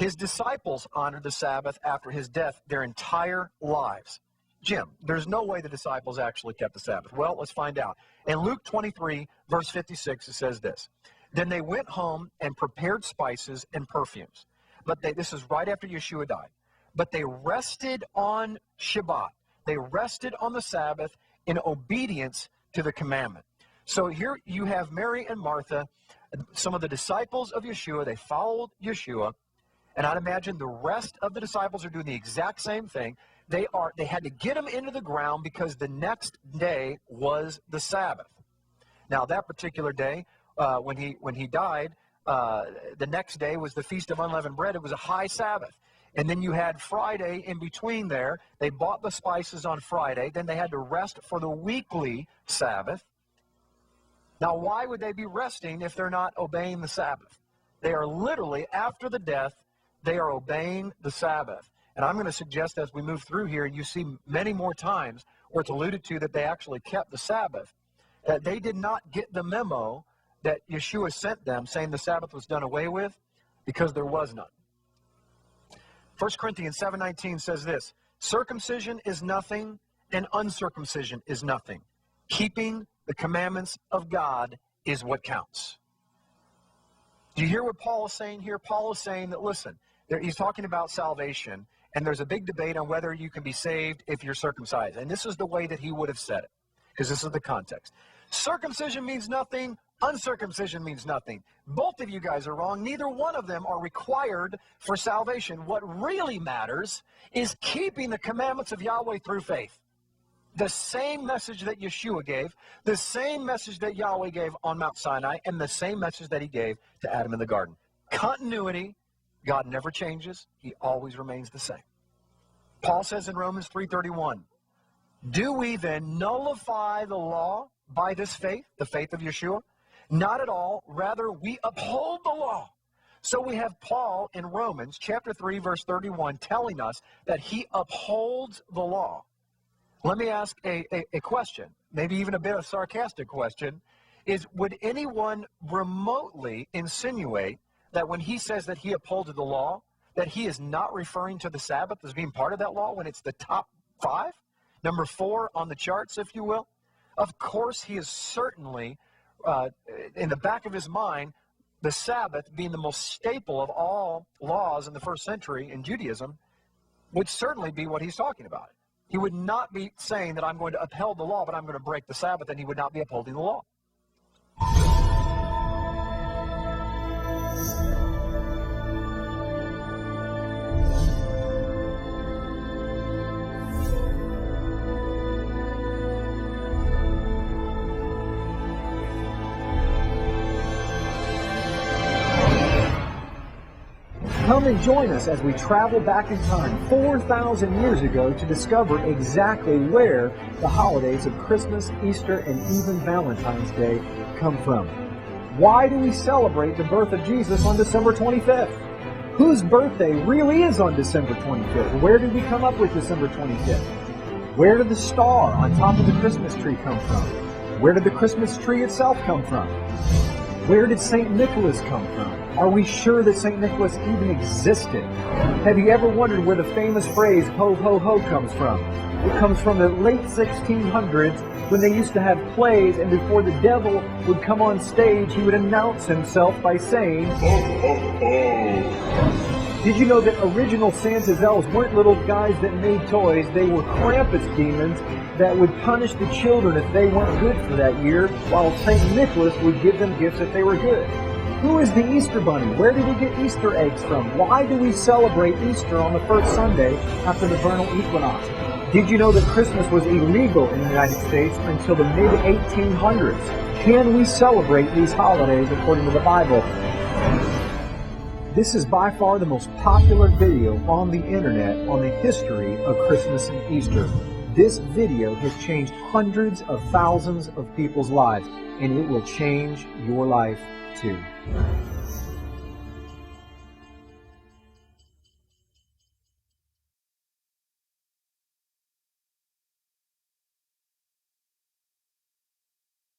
His disciples honored the Sabbath after his death their entire lives. Jim, there's no way the disciples actually kept the Sabbath. Well, let's find out. In Luke 23, verse 56, it says this. Then they went home and prepared spices and perfumes. But this is right after Yeshua died. But they rested on Shabbat. They rested on the Sabbath in obedience to the commandment. So here you have Mary and Martha, some of the disciples of Yeshua. They followed Yeshua. And I'd imagine the rest of the disciples are doing the exact same thing. They had to get him into the ground because the next day was the Sabbath. Now, that particular day, when he died, the next day was the Feast of Unleavened Bread. It was a high Sabbath. And then you had Friday in between there. They bought the spices on Friday. Then they had to rest for the weekly Sabbath. Now, why would they be resting if they're not obeying the Sabbath? They are literally, after the death, they are obeying the Sabbath. And I'm going to suggest as we move through here, you see many more times where it's alluded to that they actually kept the Sabbath, that they did not get the memo that Yeshua sent them saying the Sabbath was done away with because there was none. 1 Corinthians 7:19 says this, circumcision is nothing and uncircumcision is nothing. Keeping the commandments of God is what counts. Do you hear what Paul is saying here? Paul is saying that, listen, he's talking about salvation, and there's a big debate on whether you can be saved if you're circumcised. And this is the way that he would have said it, because this is the context. Circumcision means nothing. Uncircumcision means nothing. Both of you guys are wrong. Neither one of them are required for salvation. What really matters is keeping the commandments of Yahweh through faith. The same message that Yeshua gave, the same message that Yahweh gave on Mount Sinai, and the same message that he gave to Adam in the garden. Continuity. God never changes. He always remains the same. Paul says in Romans 3:31, do we then nullify the law by this faith, the faith of Yeshua? Not at all. Rather, we uphold the law. So we have Paul in Romans chapter 3, verse 31, telling us that he upholds the law. Let me ask a question, maybe even a bit of sarcastic question, is would anyone remotely insinuate that when he says that he upholds the law, that he is not referring to the Sabbath as being part of that law when it's the top 5? Number 4 on the charts, if you will? Of course, he is certainly, in the back of his mind, the Sabbath being the most staple of all laws in the first century in Judaism would certainly be what he's talking about. He would not be saying that I'm going to uphold the law, but I'm going to break the Sabbath, and he would not be upholding the law. Come and join us as we travel back in time 4,000 years ago to discover exactly where the holidays of Christmas, Easter, and even Valentine's Day come from. Why do we celebrate the birth of Jesus on December 25th? Whose birthday really is on December 25th? Where did we come up with December 25th? Where did the star on top of the Christmas tree come from? Where did the Christmas tree itself come from? Where did St. Nicholas come from? Are we sure that St. Nicholas even existed? Have you ever wondered where the famous phrase, ho, ho, ho, comes from? It comes from the late 1600s when they used to have plays, and before the devil would come on stage, he would announce himself by saying, ho, ho, ho. Did you know that original Santa's elves weren't little guys that made toys? They were Krampus demons that would punish the children if they weren't good for that year, while St. Nicholas would give them gifts if they were good. Who is the Easter Bunny? Where did we get Easter eggs from? Why do we celebrate Easter on the first Sunday after the vernal equinox? Did you know that Christmas was illegal in the United States until the mid-1800s? Can we celebrate these holidays according to the Bible? This is by far the most popular video on the internet on the history of Christmas and Easter. This video has changed hundreds of thousands of people's lives, and it will change your life too.